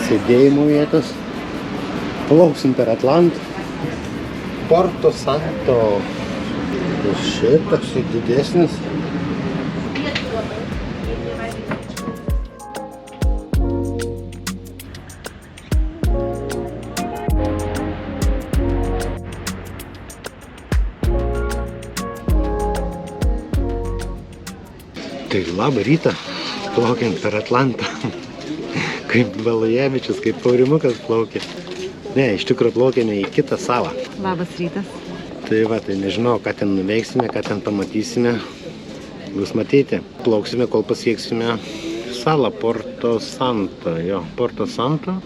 Sėdėjimo vietos. Plauksim per Atlantą. Porto Santo. Šitoks didesnis. Tai labą rytą, plaukiant per Atlantą, kaip Balajevičius, kaip Paurimukas plaukė. Ne, iš tikrųjų plaukėme į kitą salą. Labas rytas. Tai va, tai nežinau, ką ten nuveiksime, ką ten pamatysime. Bus matyti. Plauksime, kol pasieksime salą Porto Santo. Jo, Porto Santo.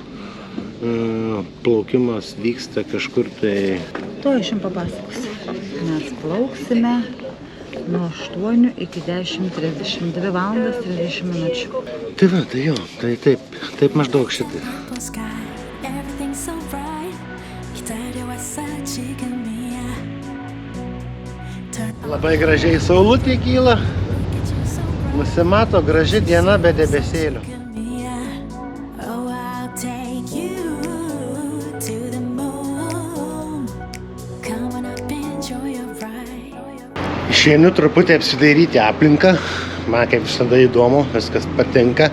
Plaukimas vyksta kažkur tai... To aš jums papasakosiu. Mes plauksime nuo 8 iki 10:32 valandas 30 minučių. Tai va, tai jo, tai taip maždaug šitai. Labai gražiai saulutė kyla. Nusimato graži diena be debesėlių. Išeinu truputį apsidairyti aplinką. Man kaip visada įdomu, viskas patinka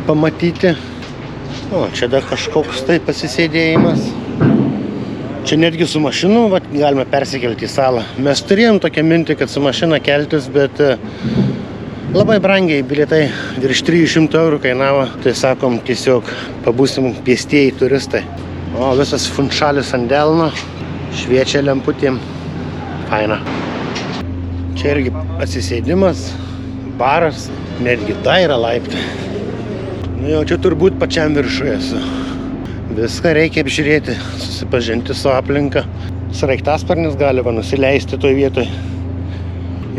pamatyti. O, čia dar kažkoks tai pasisėdėjimas. Čia netgi su mašinu galime persikelti į salą. Mes turėjom tokią mintį, kad su mašina keltis, bet labai brangiai bilietai virš 300 eurų kainavo. Tai sakom, tiesiog pabūsim pėstieji turistai. O, visas funšalis ant delno, šviečia lemputėm. Faina. Čia irgi atsisėdimas, baras, netgi tai yra laiptai. Nu jau čia turbūt pačiam viršuje esu. Viską reikia apžiūrėti, susipažinti su aplinka. Sraigtasparnis gali nusileisti toj vietoj.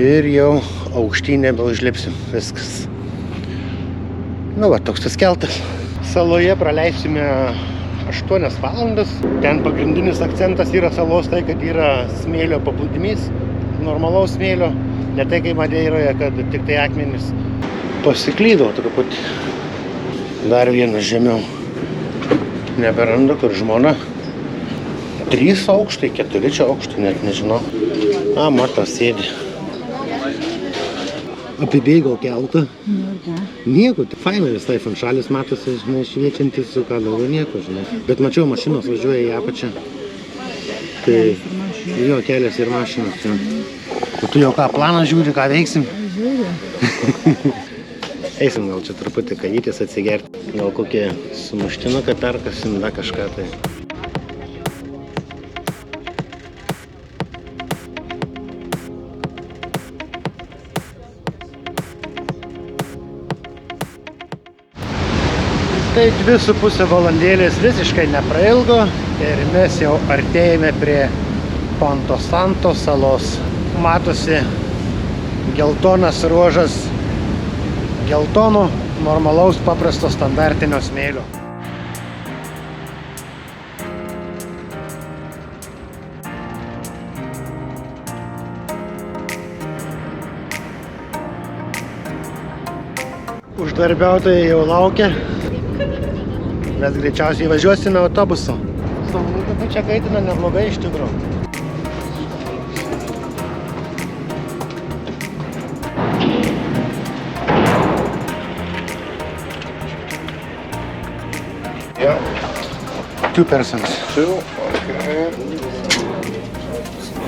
Ir jau aukštyn nebeužlipsim. Viskas. Nu va, toks tas keltas. Saloje praleisime 8 valandas. Ten pagrindinis akcentas yra salos tai, kad yra smėlio paplūdimys. Normalaus smėlio, ne tai kaip Madeiroje, kad tik tai akmenys. Pasiklydau truputį. Dar vienas žemiau. Neberandu, kur žmona. 3 aukštai, 4 čia aukštai, net nežinau. Mato sėdi. Apibėgau keltą. Nieko, fainai visai funšalis matosi, žinai, šviečiantis su ką daugiau nieko, žinai. Bet mačiau, mašinos važiuoja į apačią. Tai jo, kelias ir mašinos. O tu jau ką planą žiūri, ką veiksim? Žiūriu. Eisim gal čia truputį kavytės atsigerti. Gal kokie sumuštinuką perkasim, da kažką tai. Tai 2,5 valandėlės visiškai neprailgo ir mes jau artėjame prie Porto Santo salos. Matosi geltonas ruožas geltono, normalaus, paprasto, standartinio smėlio. Uždarbiautojai jau laukia. Mes greičiausiai važiuosime autobusu. Saulutė čia kaitina neblogai iš tikrųjų. Yeah. 2 persons. 2, okay.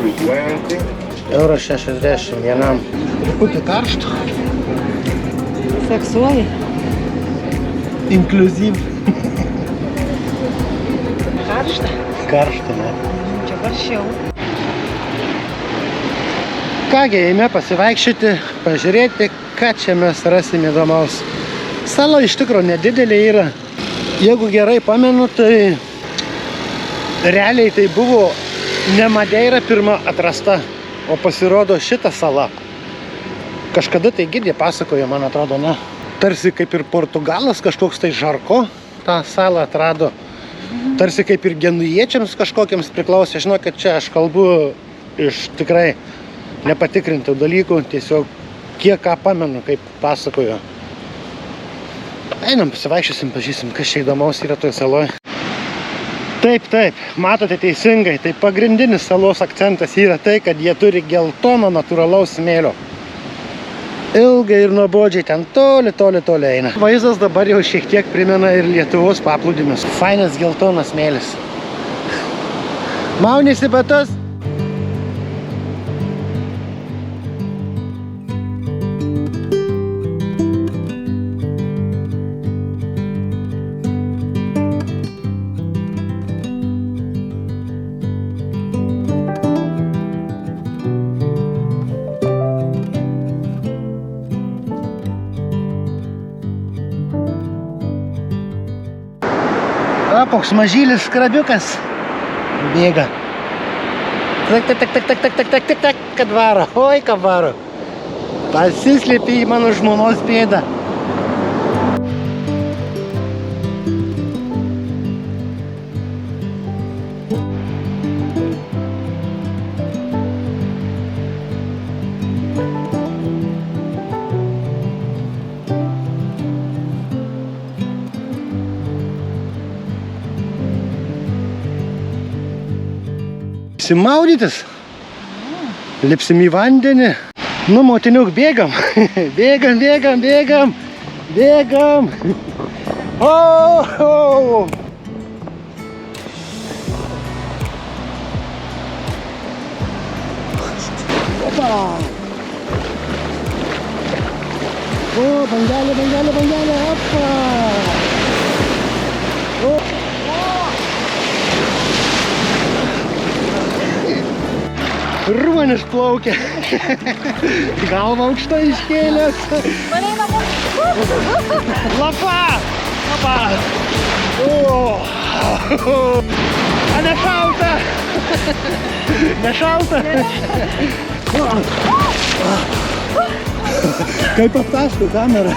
320. €60 vienam. Truputį karšta. Seksuoji. Inkliuzyv. Karšta. Karšta, ne? Čia karščiau. Kągi, eime pasivaikščioti, pažiūrėti, ką čia mes rasim įdomaus. Sala iš tikrųjų nedidelė yra. Jeigu gerai pamenu, tai realiai tai buvo ne Madeira pirma atrasta, o pasirodo šita sala. Kažkada tai gidė pasakojo, man atrodo, ne. Tarsi kaip ir Portugalas kažkoks tai Žarko tą salą atrado. Tarsi kaip ir genujiečiams kažkokiams priklausė. Žinau, kad čia aš kalbu iš tikrai nepatikrintų dalykų, tiesiog kiek ką pamenu, kaip pasakojo. Einam, pasivaikščiosim, pažįsim, kas čia įdomaus yra toje saloje. Taip, matote teisingai, tai pagrindinis salos akcentas yra tai, kad jie turi geltono natūralaus smėlio. Ilgai ir nuobodžiai ten toli eina. Vaizdas dabar jau šiek tiek primena ir Lietuvos paplūdimius. Fainas geltonas smėlis. Mauniesi batus? Koks mažylis krabiukas bėga. Tak, kad varo. Oi, ką varo. Pasislėpė į mano žmonos pėdą. Maudytis, lipsim į vandenį. Nu, motiniuk, bėgam. Bėgam. O! Opa! O, bangelė, opa! O! Ruonis plaukia. Galva aukšta iškėlęs. Lapa! A, nešalta! Kaip aptaško kamera.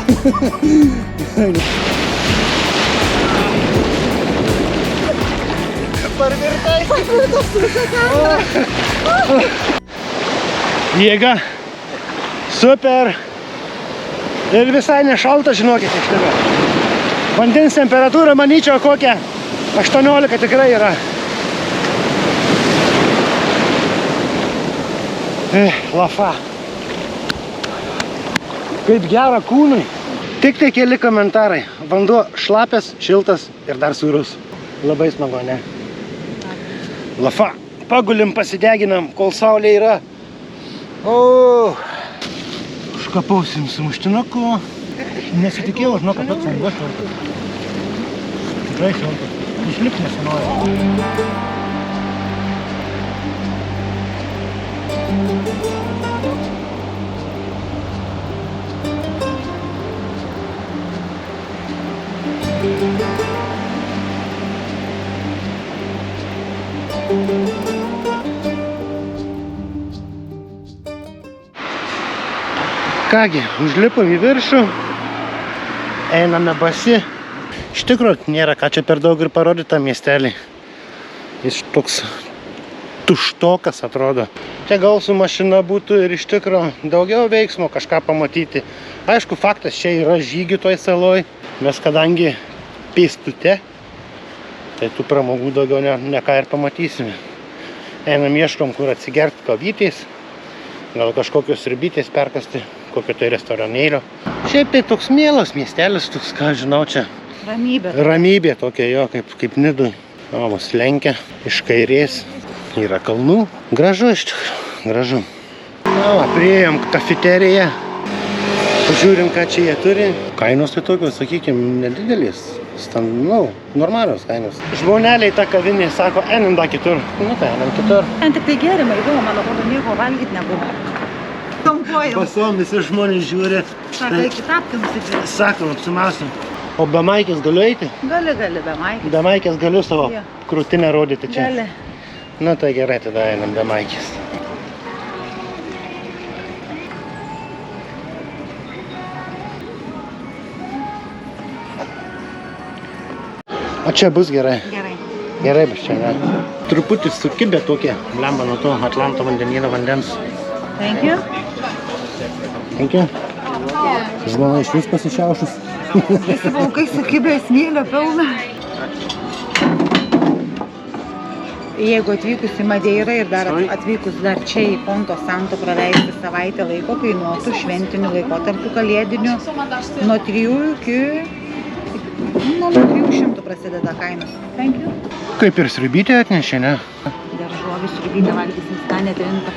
Parvirtai. Jėga. Super. Ir visai nešalta, žinokit, iš tebe. Vandens temperatūra, manyčiau, kokia 18 tikrai yra. Lafa. Kaip gera kūnui. Tik tai keli komentarai. Vanduo šlapės, šiltas ir dar sūrus. Labai smagu, ne? Lafa. Pagulim, pasideginam, kol saulė yra. O, užkapausim sumuštinuku. Nesitikėjau, žinau, kad toks vanduo šiltas. Tikrai šiltas. Išlipt nesinori. Kągi, užlipom į viršų, einame basi. Iš tikrųjų, nėra ką čia per daug ir parodyti tą miestelį. Jis toks tuštokas atrodo. Čia gal su mašina būtų ir iš tikrųjų daugiau veiksmo, kažką pamatyti. Aišku, faktas, čia yra žygių toj saloj. Mes kadangi pėstute, tai tų pramogų daugiau ne ką ir pamatysime. Einam ieškom, kur atsigerti kavytės, gal kažkokios sriubytės perkasti, kokio tai restoranėlio. Šiaip tai toks mielas miestelis, toks, ką žinau, čia ramybė tokia jo, kaip Nidui. O, mus lenkia iš kairės, yra kalnų. Gražu iš tikrųjų, gražu. O, priėjom kafeteriją, pažiūrim, ką čia jie turi. Kainos tai tokios, sakykime, nedidelis. Normalios kainos. Žmoneliai tą kavinį sako, einam da kitur. Nu tai einam kitur. Ten tik tai gėrimai buvo, man atrodo, nieko valgyti nebuvo. Kampuojam. Pasom visi žmonės žiūri. Sako, iki tapti nusidžiūrė. Sakom, apsimausim. O be maikės galiu eiti? Gali, be maikės. Be maikės galiu savo krūtinę rodyti čia. Gali. Nu tai gerai, tada einam be maikės. O čia bus gerai? Gerai. Gerai bus čia, ne? Truputį sukibė tokie, blemba nuo to Atlanto vandenyno vandens. Thank you. Thank you. Žmona iš vis pasišiaušus. Visi laukai sukibę smėlio pilna. Jeigu atvykus į Madeirą ir dar atvykus dar čia į Ponto Santo praleisti savaitę laiko, kainuotų šventinių laikotarpių kalėdinių nuo 3 iki... nuo 300 prasideda kainos. Thank you. Kaip ir sriubytė atnešė, ne? Daržovių sriubytę valgysim skanę trintą.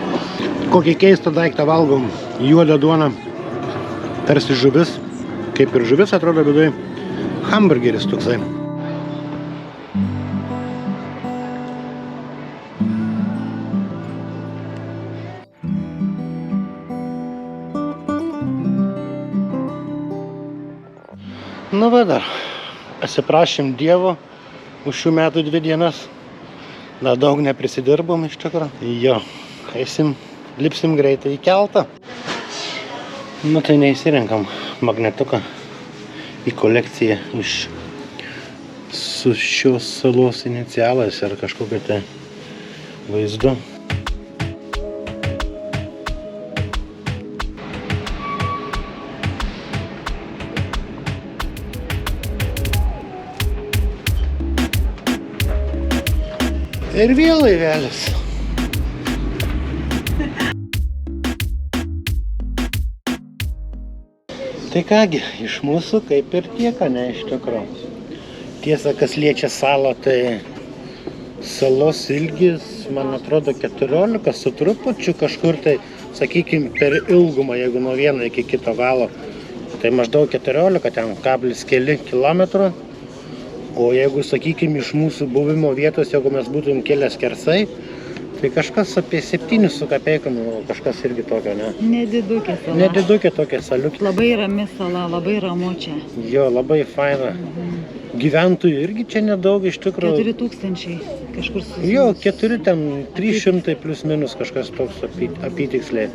Kokį keistą daiktą valgom. Juodą duoną. Tarsi žuvis. Kaip ir žuvis atrodo viduje. Hamburgeris toksai. Nu va dar, atsiprašym Dievo už šių metų 2 dienas. Dar daug neprisidirbom iš tikrųjų. Jo, eisim, lipsim greitai į keltą. Nu tai neįsirenkam magnetuką į kolekciją iš su šios salos inicialais ar kažkokiu tai vaizdu. Ir vėl laivelis. Tai kągi, iš mūsų kaip ir tiek, ne iš tikrųjų. Tiesa, kas liečia salą, tai salos ilgis, man atrodo, 14 su trupučiu kažkur tai, sakykime, per ilgumą, jeigu nuo vieno iki kito galo, tai maždaug 14, ten kablis keli kilometrų. O jeigu, sakykime, iš mūsų buvimo vietos, jeigu mes būtum kelias skersai, tai kažkas apie 7 su kapeikom, kažkas irgi tokio, ne? Nedidukė sala. Nedidukė tokia saliukė. Labai rami sala, labai ramu čia. Jo, labai faina. Gyventojų irgi čia nedaug iš tikrųjų. 4000 kažkur susimus. Jo, 4 ten 300 plus minus kažkas toks apytiksliai.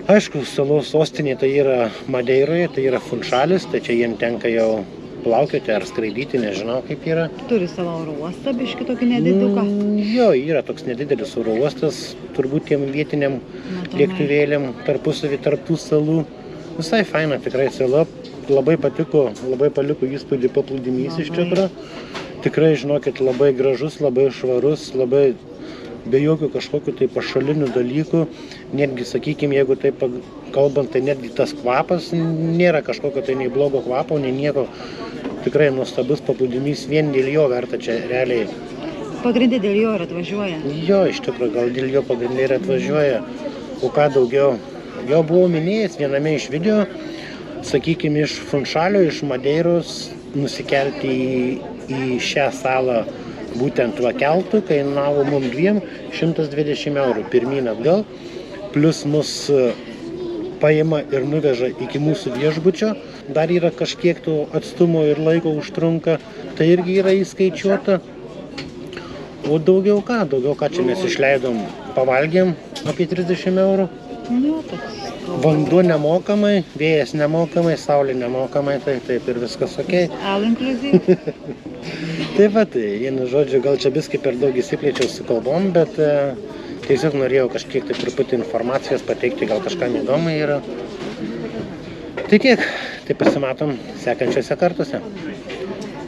Aišku, salos sostinė tai yra Madeiroje, tai yra Funšalis, tai čia jiem tenka jau plaukioti ar skraidyti, nežinau kaip yra. Turi savo oro uostą, biškį tokį nediduką. Jo, yra toks nedidelis oro uostas, turbūt tiem vietiniam lėktuvėliam tarpusavį tarp tų salų. Visai faina tikrai sala, labai patiko, labai paliko įspūdį paplūdimys iš tikrųjų. Tikrai, žinokit, labai gražus, labai švarus, labai be jokių kažkokių tai pašalinių dalykų. Netgi, sakykime, jeigu taip kalbant, tai netgi tas kvapas nėra kažkokio tai nei blogo kvapo, nei nieko. Tikrai nuostabus paplūdimys, vien dėl jo verta čia realiai. Pagrindė dėl jo ir atvažiuoja. Jo, iš tikrųjų, gal dėl jo pagrindė ir atvažiuoja. O ką daugiau? Jo buvau minėjęs viename iš video, sakykime, iš Funšalio, iš Madeiros nusikelti į šią salą būtent va keltų, kainavo mums 120 eurų pirmyn atgal, plus mus paima ir nuveža iki mūsų viešbučio. Dar yra kažkiek to atstumo ir laiko užtrunka, tai irgi yra įskaičiuota. O daugiau ką čia mes išleidom, pavalgėm apie 30 eurų. Vanduo nemokamai, vėjas nemokamai, saulė nemokamai, tai taip ir viskas ok. All inclusive. Taip pat, vienu žodžiu, gal čia biskį per daug įsiplėčiau su kalbom, bet tiesiog norėjau kažkiek tai truputį informacijos pateikti, gal kažkam įdomu yra. Tai tiek, tai pasimatom sekančiuose kartuose.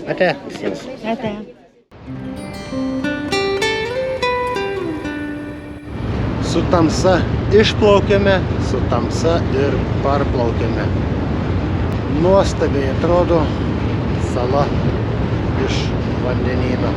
Ate visiems. Ate. Su tamsa išplaukėme, su tamsa ir parplaukėme. Nuostabiai atrodo sala iš vandenyno.